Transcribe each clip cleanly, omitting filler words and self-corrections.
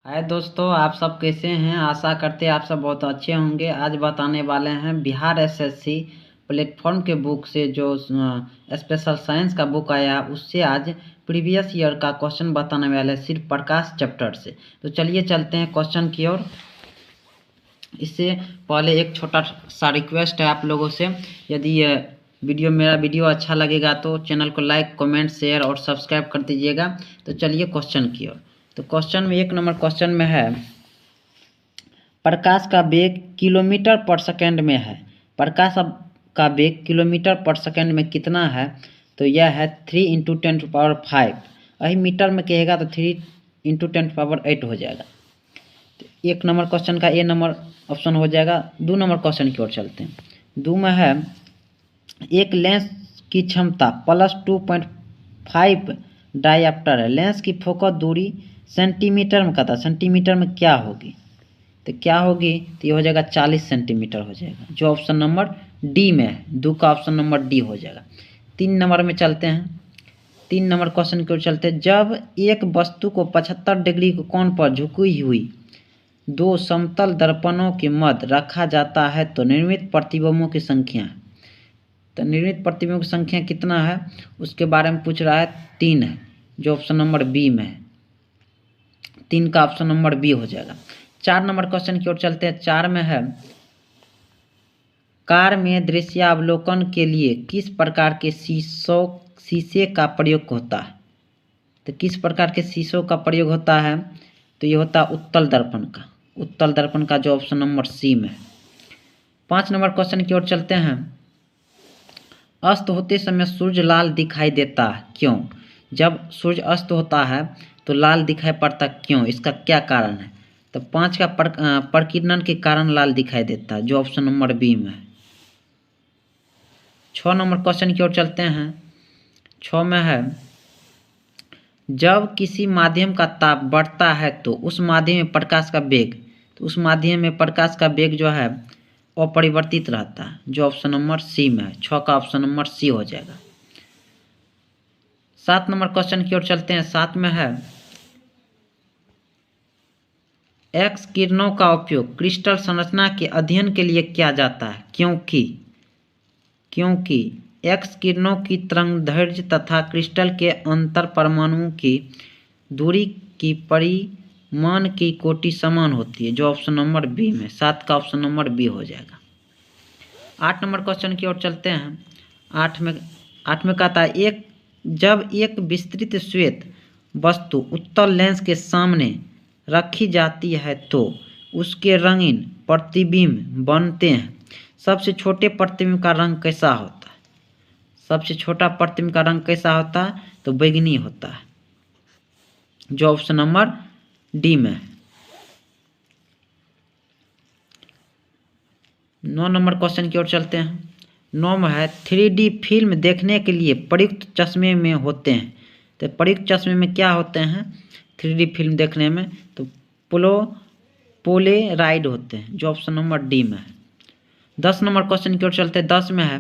हाय दोस्तों, आप सब कैसे हैं। आशा करते हैं आप सब बहुत अच्छे होंगे। आज बताने वाले हैं बिहार एसएससी प्लेटफॉर्म के बुक से जो स्पेशल साइंस का बुक आया उससे आज प्रीवियस ईयर का क्वेश्चन बताने वाले हैं, सिर्फ प्रकाश चैप्टर से। तो चलिए चलते हैं क्वेश्चन की ओर। इससे पहले एक छोटा सा रिक्वेस्ट है आप लोगों से, यदि मेरा वीडियो अच्छा लगेगा तो चैनल को लाइक, कमेंट, शेयर और सब्सक्राइब कर दीजिएगा। तो चलिए क्वेश्चन की ओर। तो क्वेश्चन में 1 नंबर क्वेश्चन में है, प्रकाश का वेग किलोमीटर पर सेकंड में है। प्रकाश का वेग किलोमीटर पर सेकंड में कितना है? तो यह है 3 × 10⁵। वही मीटर में कहेगा तो 3 × 10⁸ हो जाएगा। तो 1 नंबर क्वेश्चन का ए नंबर ऑप्शन हो जाएगा। 2 नंबर क्वेश्चन की ओर चलते हैं। 2 में है, एक लेंस की क्षमता +2.5 डायप्टर है। लेंस की फोकस दूरी सेंटीमीटर में कहता है, सेंटीमीटर में क्या होगी? तो क्या होगी? तो ये हो जाएगा 40 सेंटीमीटर हो जाएगा, जो ऑप्शन नंबर डी में है। 2 का ऑप्शन नंबर डी हो जाएगा। 3 नंबर में चलते हैं। 3 नंबर क्वेश्चन की ओर चलते हैं। जब एक वस्तु को 75 डिग्री के कोण पर झुकी हुई 2 समतल दर्पणों के मध्य रखा जाता है तो निर्मित प्रतिबिंबों की संख्या है। तो निर्मित प्रतिबिंबों की संख्या कितना है उसके बारे में पूछ रहा है। 3 है, जो ऑप्शन नंबर बी में है। 3 का ऑप्शन नंबर बी हो जाएगा। 4 नंबर क्वेश्चन की ओर चलते हैं। 4 में है, कार में दृश्यावलोकन के लिए किस प्रकार के शीशे का प्रयोग होता है? तो किस प्रकार के शीशों का प्रयोग होता है? तो ये होता है उत्तल दर्पण का। उत्तल दर्पण का, जो ऑप्शन नंबर सी में है। 5 नंबर क्वेश्चन की ओर चलते हैं। अस्त होते समय सूर्य लाल दिखाई देता है, क्यों? जब सूर्य अस्त होता है तो लाल दिखाई पड़ता, क्यों? इसका क्या कारण है? तो 5 का प्रकीर्णन के कारण लाल दिखाई देता है, जो ऑप्शन नंबर बी में है। 6 नंबर क्वेश्चन की ओर चलते हैं। 6 में है, जब किसी माध्यम का ताप बढ़ता है तो उस माध्यम में प्रकाश का वेग, तो उस माध्यम में प्रकाश का वेग जो है अपरिवर्तित रहता है, जो ऑप्शन नंबर सी में है। 6 का ऑप्शन नंबर सी हो जाएगा। 7 नंबर क्वेश्चन की ओर चलते हैं। 7 में है, एक्स किरणों का उपयोग क्रिस्टल संरचना के अध्ययन के लिए किया जाता है, क्योंकि एक्स किरणों की तरंगदैर्घ्य तथा क्रिस्टल के अंतर परमाणुओं की दूरी की परिमाण की कोटि समान होती है, जो ऑप्शन नंबर बी में। 7 का ऑप्शन नंबर बी हो जाएगा। 8 नंबर क्वेश्चन की ओर चलते हैं। 8 में कहता है, जब एक विस्तृत श्वेत वस्तु उत्तल लेंस के सामने रखी जाती है तो उसके रंगीन प्रतिबिंब बनते हैं। सबसे छोटे प्रतिबिंब का रंग कैसा होता है? सबसे छोटा प्रतिबिंब का रंग कैसा होता है? तो बैंगनी होता है, जो ऑप्शन नंबर डी में है। 9 नंबर क्वेश्चन की ओर चलते हैं। 9 में है, 3D फिल्म देखने के लिए प्रयुक्त चश्मे में होते हैं। तो प्रयुक्त चश्मे में क्या होते हैं 3D फिल्म देखने में? तो पोलेराइड होते हैं, जो ऑप्शन नंबर डी में है। 10 नंबर क्वेश्चन की ओर चलते हैं। 10 में है,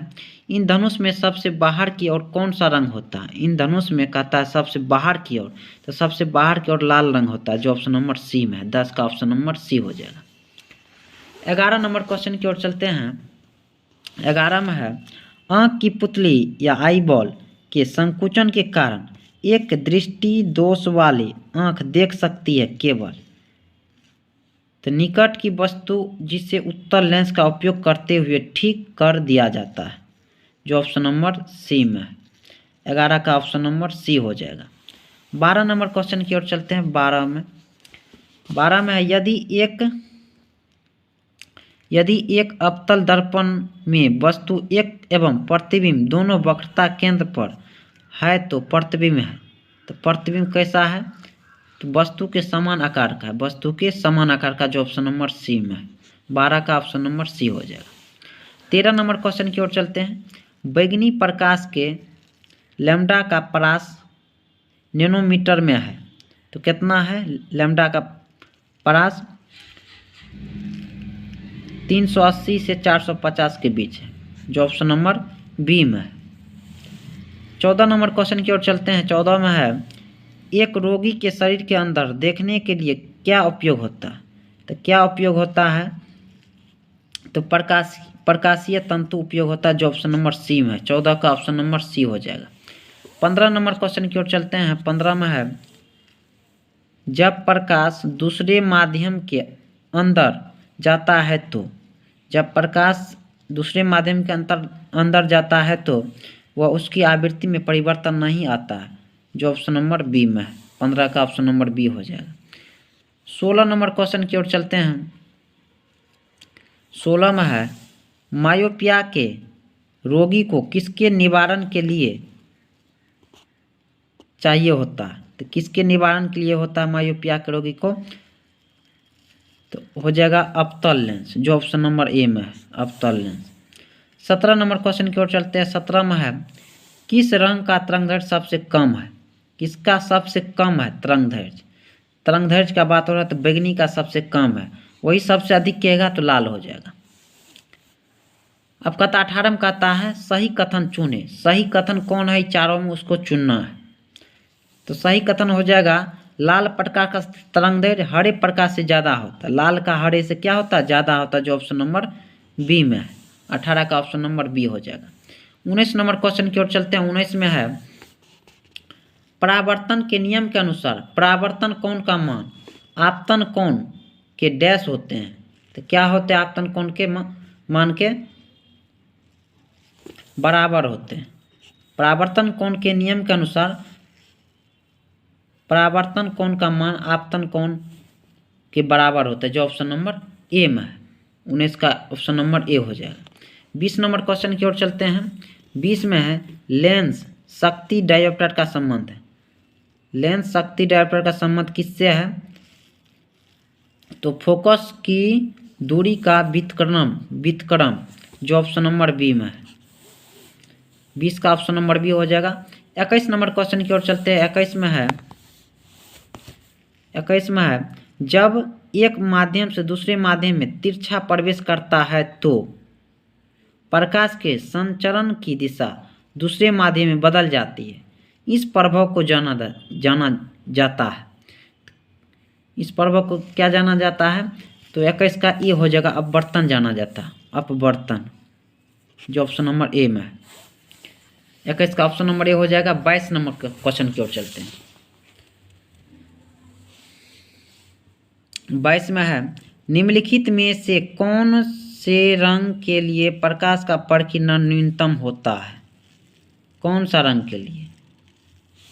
इन धनुष में सबसे बाहर की ओर कौन सा रंग होता है? इन धनुष में कहता है सबसे बाहर की ओर, तो सबसे बाहर की ओर लाल रंग होता है, जो ऑप्शन नंबर सी में है। 10 का ऑप्शन नंबर सी हो जाएगा। 11 नंबर क्वेश्चन की ओर चलते हैं। 11 में है, आँख की पुतली या आईबॉल के संकुचन के कारण एक दृष्टि दोष वाली आँख देख सकती है केवल तो निकट की वस्तु जिसे उत्तल लेंस का उपयोग करते हुए ठीक कर दिया जाता है, जो ऑप्शन नंबर सी में है। 11 का ऑप्शन नंबर सी हो जाएगा। 12 नंबर क्वेश्चन की ओर चलते हैं। 12 में है, यदि एक अवतल दर्पण में वस्तु एक एवं प्रतिबिंब दोनों वक्रता केंद्र पर है तो प्रतिबिंब है। तो प्रतिबिंब कैसा है? तो वस्तु के समान आकार का है, वस्तु के समान आकार का, जो ऑप्शन नंबर सी में है। 12 का ऑप्शन नंबर सी हो जाएगा। 13 नंबर क्वेश्चन की ओर चलते हैं। बैंगनी प्रकाश के लैम्ब्डा का परास नैनोमीटर में है, तो कितना है लैम्ब्डा का परास? 380 से 450 के बीच है, जो ऑप्शन नंबर बी में है। 14 नंबर क्वेश्चन की ओर चलते हैं। 14 में है, एक रोगी के शरीर के अंदर देखने के लिए क्या उपयोग होता है? तो क्या उपयोग होता है? तो प्रकाशीय तंतु उपयोग होता है, जो ऑप्शन नंबर सी में है। 14 का ऑप्शन नंबर सी हो जाएगा। 15 नंबर क्वेश्चन की ओर चलते हैं। 15 में है, जब प्रकाश दूसरे माध्यम के अंदर जाता है तो, जब प्रकाश दूसरे माध्यम के अंदर जाता है तो वह उसकी आवृत्ति में परिवर्तन नहीं आता है, जो ऑप्शन नंबर बी में है। 15 का ऑप्शन नंबर बी हो जाएगा। 16 नंबर क्वेश्चन की ओर चलते हैं। 16 में है, मायोपिया के रोगी को किसके निवारण के लिए चाहिए होता है? तो किसके निवारण के लिए होता है मायोपिया के रोगी को? तो हो जाएगा अवतल लेंस, जो ऑप्शन नंबर ए में है, अवतल लेंस। 17 नंबर क्वेश्चन की ओर चलते हैं। 17 में है, किस रंग का तरंगदैर्घ्य सबसे कम है? किसका सबसे कम है तरंगदैर्घ्य? तरंगदैर्घ्य का बात हो रहा है तो बैगनी का सबसे कम है, वही सबसे अधिक कहेगा तो लाल हो जाएगा। अब कहता 18 में कहता है, सही कथन चुने। सही कथन कौन है चारों में, उसको चुनना है। तो सही कथन हो जाएगा, लाल प्रकाश का तरंगदैर्घ्य हरे प्रकाश से ज़्यादा होता है। लाल का हरे से क्या होता है? ज़्यादा होता है, जो ऑप्शन नंबर बी में है। 18 का ऑप्शन नंबर बी हो जाएगा। 19 नंबर क्वेश्चन की ओर चलते हैं। 19 में है, परावर्तन के नियम के अनुसार परावर्तन कोण का मान आपतन कोण के डैश होते हैं। तो क्या होते हैं? आपतन कोण के मान के बराबर होते हैं। परावर्तन कोण के नियम के अनुसार परावर्तन कोण का मान आपतन कोण के बराबर होता है, जो ऑप्शन नंबर ए में है। 19 का ऑप्शन नंबर ए हो जाएगा। 20 नंबर क्वेश्चन की ओर चलते हैं। 20 में है, लेंस शक्ति डायोप्टर का संबंध है। लेंस शक्ति डायोप्टर का संबंध किससे है? तो फोकस की दूरी का व्युत्क्रम, जो ऑप्शन नंबर बी में है। 20 का ऑप्शन नंबर बी हो जाएगा। 21 नंबर क्वेश्चन की ओर चलते हैं। 21 में है, जब एक माध्यम से दूसरे माध्यम में तिरछा प्रवेश करता है तो प्रकाश के संचरण की दिशा दूसरे माध्यम में बदल जाती है। इस प्रभाव को जाना जाता है। इस प्रभाव को क्या जाना जाता है? तो 21 का ए हो जाएगा, अपवर्तन जाना जाता है। अपवर्तन, जो ऑप्शन नंबर ए में है। 21 का ऑप्शन नंबर ए हो जाएगा। 22 नंबर क्वेश्चन की ओर चलते हैं। 22 में है, निम्नलिखित में से कौन से रंग के लिए प्रकाश का प्रकीर्णन न्यूनतम होता है? कौन सा रंग के लिए?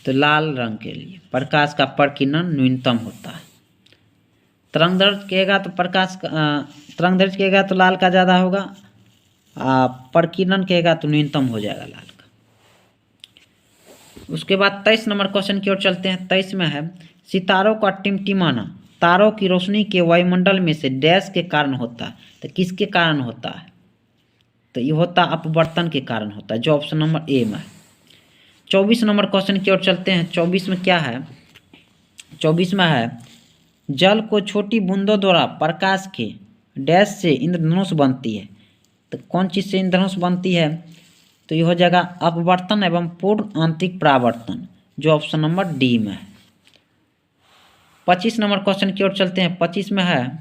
तो लाल रंग के लिए प्रकाश का प्रकीर्णन न्यूनतम होता है। तरंगदैर्घ्य कहेगा तो तरंगदैर्घ्य कहेगा तो लाल का ज़्यादा होगा, प्रकीर्णन कहेगा तो न्यूनतम हो जाएगा लाल का। उसके बाद 23 नंबर क्वेश्चन की ओर चलते हैं। 23 में है, सितारों का टिमटिमाना तारों की रोशनी के वायुमंडल में से डैश के कारण होता है। तो किसके कारण होता है? तो ये होता अपवर्तन के कारण होता है, जो ऑप्शन नंबर ए में है। 24 नंबर क्वेश्चन की ओर चलते हैं। 24 में क्या है? 24 में है, जल को छोटी बूंदों द्वारा प्रकाश के डैश से इंद्रधनुष बनती है। तो कौन चीज़ से इंद्रधनुष बनती है? तो ये हो जाएगा अपवर्तन एवं पूर्ण आंतरिक परावर्तन, जो ऑप्शन नंबर डी में है। 25 नंबर क्वेश्चन की ओर चलते हैं। 25 में है,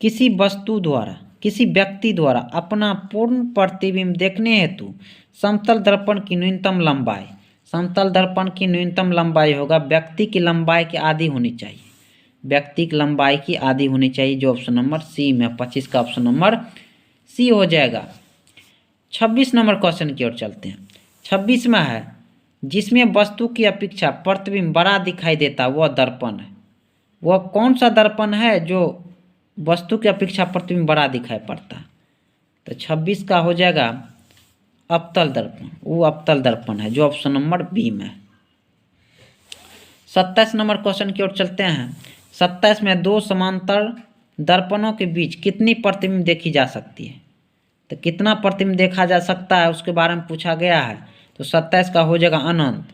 किसी व्यक्ति द्वारा अपना पूर्ण प्रतिबिंब देखने हेतु समतल दर्पण की न्यूनतम लंबाई, समतल दर्पण की न्यूनतम लंबाई होगा व्यक्ति की लंबाई की आधी होनी चाहिए। व्यक्ति की लंबाई की आधी होनी चाहिए, जो ऑप्शन नंबर सी में। 25 का ऑप्शन नंबर सी हो जाएगा। 26 नंबर क्वेश्चन की ओर चलते हैं। 26 में है, जिसमें वस्तु की अपेक्षा प्रतिबिंब बड़ा दिखाई देता वह दर्पण है। वह कौन सा दर्पण है जो वस्तु की अपेक्षा प्रतिबिंब बड़ा दिखाई पड़ता है? तो 26 का हो जाएगा अवतल दर्पण, वो अवतल दर्पण है, जो ऑप्शन नंबर बी में है। 27 नंबर क्वेश्चन की ओर चलते हैं। 27 में, दो समांतर दर्पणों के बीच कितनी प्रतिबिंब देखी जा सकती है? तो कितना प्रतिबिंब देखा जा सकता है उसके बारे में पूछा गया है। तो 27 का हो जाएगा अनंत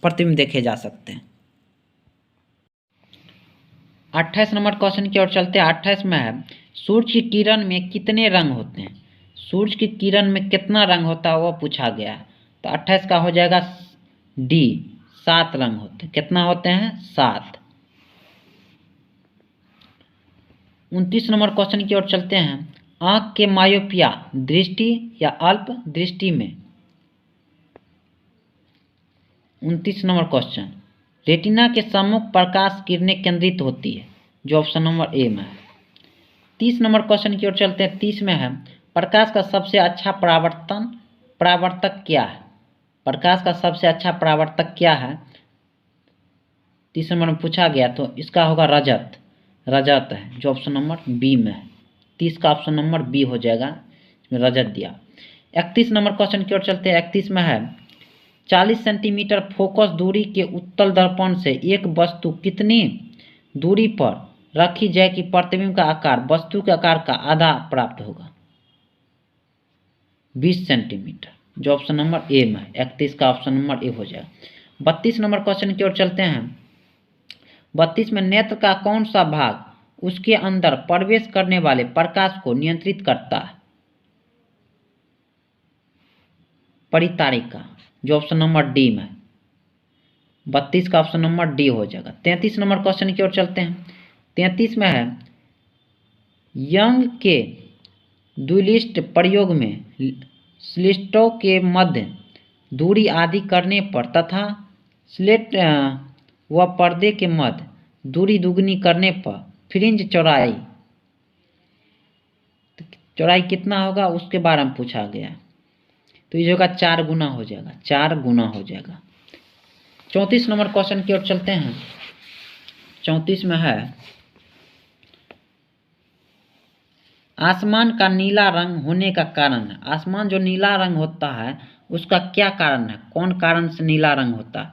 प्रतिबिंब देखे जा सकते हैं। 28 नंबर क्वेश्चन की ओर चलते हैं। 28 में है, सूर्य की किरण में कितने रंग होते हैं? सूर्य की किरण में कितना रंग होता है वो पूछा गया है। तो 28 का हो जाएगा डी, 7 रंग होते हैं। कितना होते हैं? 7। 29 नंबर क्वेश्चन की ओर चलते हैं। आंख के मायोपिया दृष्टि या अल्प दृष्टि में। 29 नंबर क्वेश्चन, रेटिना के सम्मुख प्रकाश किरणें केंद्रित होती है, जो ऑप्शन नंबर ए में है। 30 नंबर क्वेश्चन की ओर चलते हैं। 30 में है, प्रकाश का सबसे अच्छा परावर्तक क्या है? प्रकाश का सबसे अच्छा परावर्तक क्या है? 30 नंबर में पूछा गया, तो इसका होगा रजत। रजत है, जो ऑप्शन नंबर बी में है। 30 का ऑप्शन नंबर बी हो जाएगा, इसमें रजत दिया। 31 नंबर क्वेश्चन की ओर चलते हैं। 31 में है, 40 सेंटीमीटर फोकस दूरी के उत्तल दर्पण से एक वस्तु कितनी दूरी पर रखी जाए कि प्रतिबिंब का आकार वस्तु के आकार का आधा प्राप्त होगा? 20 सेंटीमीटर, जो ऑप्शन नंबर ए में है। 31 का ऑप्शन नंबर ए हो जाएगा। 32 नंबर क्वेश्चन की ओर चलते हैं। 32 में, नेत्र का कौन सा भाग उसके अंदर प्रवेश करने वाले प्रकाश को नियंत्रित करता है? परितारिका, जो ऑप्शन नंबर डी में है। 32 का ऑप्शन नंबर डी हो जाएगा। 33 नंबर क्वेश्चन की ओर चलते हैं। 33 में है, यंग के द्विलिस्ट प्रयोग में स्लिटों के मध्य दूरी आदि करने पर तथा स्लिट व पर्दे के मध्य दूरी दुगनी करने पर फ्रिंज चौड़ाई कितना होगा उसके बारे में पूछा गया। तो ये होगा 4 गुना हो जाएगा, 4 गुना हो जाएगा। 34 नंबर क्वेश्चन की ओर चलते हैं। 34 में है, आसमान का नीला रंग होने का कारण है। आसमान जो नीला रंग होता है उसका क्या कारण है? कौन कारण से नीला रंग होता है?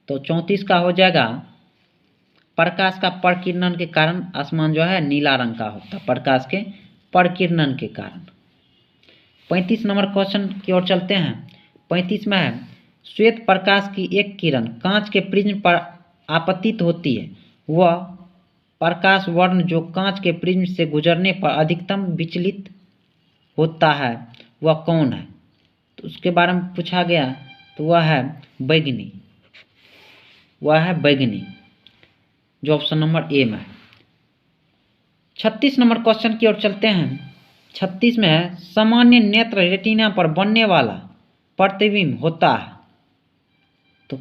तो 34 का हो जाएगा, प्रकाश का प्रकिरणन के कारण आसमान जो है नीला रंग का होता है, प्रकाश के प्रकिरणन के कारण। 35 नंबर क्वेश्चन की ओर चलते हैं। 35 में है, श्वेत प्रकाश की एक किरण कांच के प्रिज्म पर आपतित होती है, वह प्रकाश वर्ण जो कांच के प्रिज्म से गुजरने पर अधिकतम विचलित होता है वह कौन है? तो उसके बारे में पूछा गया, तो वह है बैगनी। वह है बैगनी, जो ऑप्शन नंबर ए में है। 36 नंबर क्वेश्चन की ओर चलते हैं। 36 में है, सामान्य नेत्र रेटिना पर बनने वाला प्रतिबिंब होता है, तो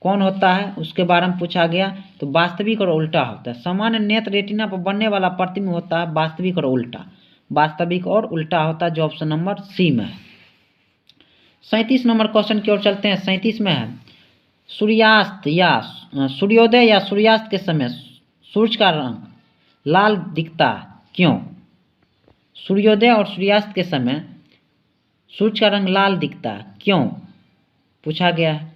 कौन होता है उसके बारे में पूछा गया। तो वास्तविक और उल्टा होता है। सामान्य नेत्र रेटिना पर बनने वाला प्रतिबिंब होता है वास्तविक और उल्टा। वास्तविक और उल्टा होता है, जो ऑप्शन नंबर सी में है। 37 नंबर क्वेश्चन की ओर चलते हैं। 37 में है, सूर्यास्त या सूर्योदय या सूर्यास्त के समय सूर्य का रंग लाल दिखता है, क्यों? सूर्योदय और सूर्यास्त के समय सूर्य का रंग लाल दिखता है, क्यों? पूछा गया है।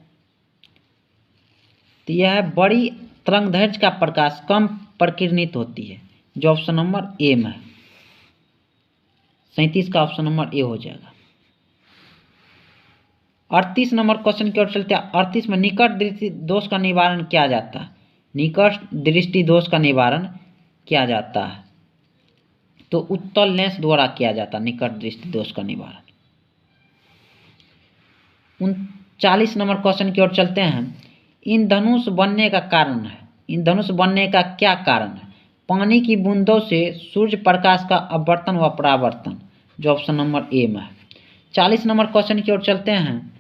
तो यह है, बड़ी तरंगदैर्घ्य का प्रकाश कम प्रकिरणित होती है, जो ऑप्शन नंबर ए में है। 37 का ऑप्शन नंबर ए हो जाएगा। 38 नंबर क्वेश्चन की ओर चलते हैं। 38 में, निकट दृष्टि दोष का निवारण किया जाता है। निकट दृष्टि दोष का निवारण किया जाता है, तो उत्तल लेंस द्वारा किया जाता है निकट दृष्टि दोष का निवारण। 39 नंबर क्वेश्चन की ओर चलते हैं। इंद्रधनुष बनने का कारण है। इंद्रधनुष बनने का क्या कारण है? पानी की बूंदों से सूर्य प्रकाश का अपवर्तन व परावर्तन, जो ऑप्शन नंबर ए में है। 40 नंबर क्वेश्चन की ओर चलते हैं।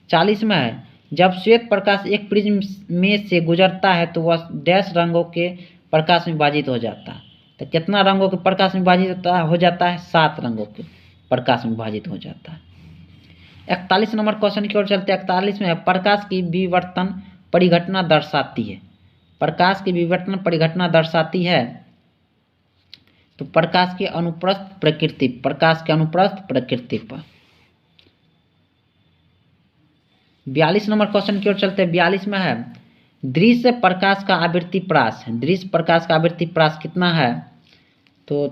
40 में है, जब श्वेत प्रकाश एक प्रिज्म में से गुजरता है तो वह डैश रंगों के प्रकाश में विभाजित हो जाता है। तो कितना रंगों के प्रकाश में विभाजित हो जाता है? 7 रंगों के प्रकाश में विभाजित हो जाता है। 41 नंबर क्वेश्चन की ओर चलते हैं। 41 में है, प्रकाश की विवर्तन परिघटना दर्शाती है। प्रकाश की विवर्तन परिघटना दर्शाती है, तो प्रकाश के अनुप्रस्थ प्रकृति, प्रकाश के अनुप्रस्थ प्रकृति पर। 42 नंबर क्वेश्चन की ओर चलते हैं। 42 में है, दृश्य प्रकाश का आवृत्ति प्रास है। दृश्य प्रकाश का आवृत्ति प्रास कितना है? तो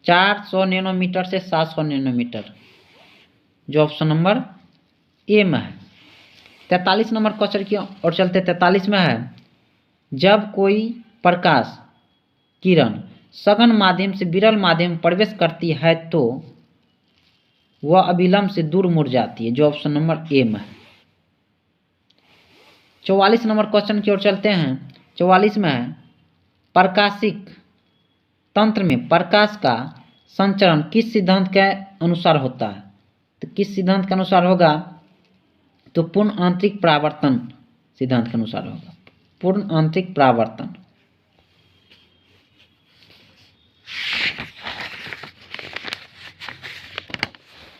400 नैनोमीटर से 700 नैनोमीटर, जो ऑप्शन नंबर ए में है। 43 नंबर क्वेश्चन की ओर चलते। 43 में है, जब कोई प्रकाश किरण सघन माध्यम से विरल माध्यम में प्रवेश करती है तो वह अविलंब से दूर मुड़ जाती है, जो ऑप्शन नंबर ए में है। 44 नंबर क्वेश्चन की ओर चलते हैं। 44 में है प्रकाशिक तंत्र में प्रकाश का संचरण किस सिद्धांत के अनुसार होता है? तो किस सिद्धांत के अनुसार होगा? तो पूर्ण आंतरिक परावर्तन सिद्धांत के अनुसार होगा, पूर्ण आंतरिक परावर्तन।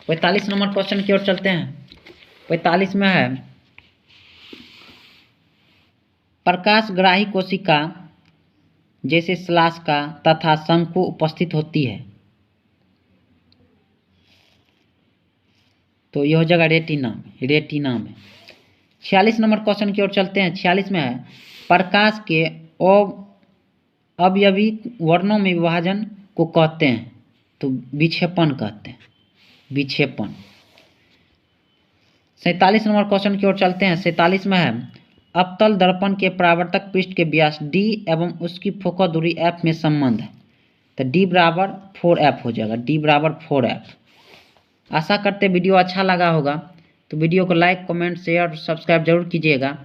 पैंतालीस नंबर क्वेश्चन की ओर चलते हैं। 45 में है प्रकाशग्राही कोशिका जैसे श्लाष्का तथा शंकु उपस्थित होती है, तो यह जगह रेटिना में। 46 नंबर क्वेश्चन की ओर चलते हैं। 46 में है प्रकाश के अवयवी वर्णों में विभाजन को कहते हैं, तो विक्षेपण कहते हैं, विक्षेपण। 47 नंबर क्वेश्चन की ओर चलते हैं। 47 में है अवतल दर्पण के परावर्तक पृष्ठ के व्यास d एवं उसकी फोकस दूरी f में संबंध है, तो d बराबर 4f हो जाएगा, d बराबर 4f। आशा करते वीडियो अच्छा लगा होगा, तो वीडियो को लाइक, कमेंट, शेयर और सब्सक्राइब जरूर कीजिएगा।